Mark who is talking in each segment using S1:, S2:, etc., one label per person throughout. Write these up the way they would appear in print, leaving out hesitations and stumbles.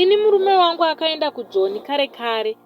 S1: Ini murume wangu akaenda kuJoni kare kare.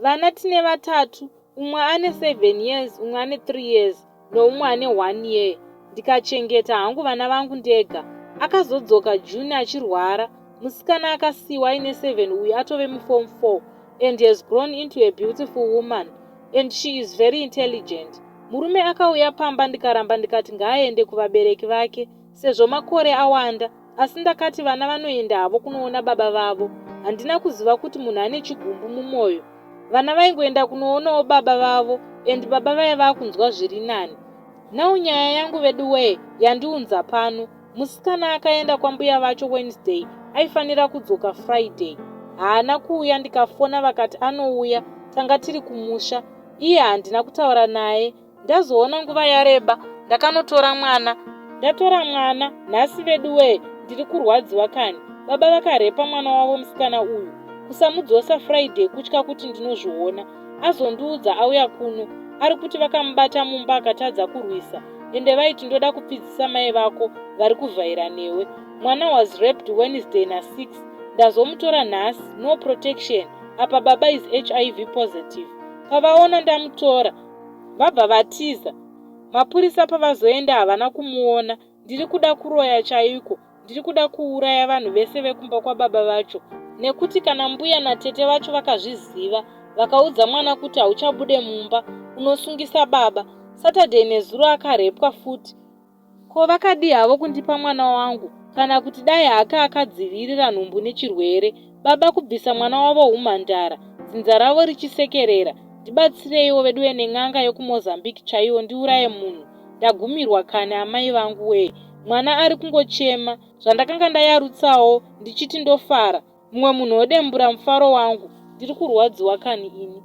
S1: Vana tine vatatu, umwe ane 7 years, umwe ane 3 years, noumwe ane 1 year. Ndikachengeta hangu vana vangu ndega. Akazodzoka June achirwara. Musikana akasiwa ine 7 uyu atove muform 4 and has grown into a beautiful woman and she is very intelligent. Murume akauya pamba ndikaramba ndikati ngaaende kuvabereki vake sezvo makore awanda, asi ndakati vana vanoenda havo kunoona baba vavo. Handina kuziva kuti munhu ane chigumbu mumwoyo. Vana vaingoenda kunoonawo baba vavo and baba vaiva kunzwa zviri nani. Nhau nyaya yangu Wedu we yandiunza pano. Musikana akaenda kwambuya vacho Wednesday, aifanira kudzoka Friday. Haana kuuya, ndikafona vakati anouya, tanga tiri kumusha. Iye handina kutaura naye. Ndazoona nguva yareba, ndakanotora mwana. Ndatora mwana, nhasi Wedu we, ndiri kurwadziwa kani. Baba vakarepa mwana wavo musikana uyu. Kusamudzosa Friday kutya kuti ndinozviona. Azondiudza auya kuno, ari kuti vakamubata mumba akatadza kurwisa. Ende vaiti ndoda kupfidzisa mai vako vari kuvhaira newe. Mwana was raped Wednesday na6. Ndazomutora nhasi, no protection. Apa baba is HIV positive. Pavaona ndamutora, vabva vatiza. Mapurisa pavazoenda havana kumuona. Ndiri kuda kuroya chaiko. Ndiri kuda kuuraya vanhu vese vekumba kwababa vacho. Nekuti kana mbuya natete vacho vakazviziva, vakaudza mwana kuti hauchabude mumba, unosungisa baba. Saturday nezuro akarepwa futi. Ko vakadi havo kundipa mwana wangu, kana kuti dai haka akadzivirira nhumbu nechirwere. Baba kubvisa mwana wavo humhandara, dzinza ravo richisekerera. Ndibatsireiwo Wedu nen'anga yokuMozambique chaiwo ndiuraye munhu. Ndagumirwa kane amai vangu we. Mwana ari kungochema, zvandakanga ndayarutsawo ndichiti ndofara. Mumwe munhu odembura mufaro wangu. Ndiri kurwadziwa kani ini.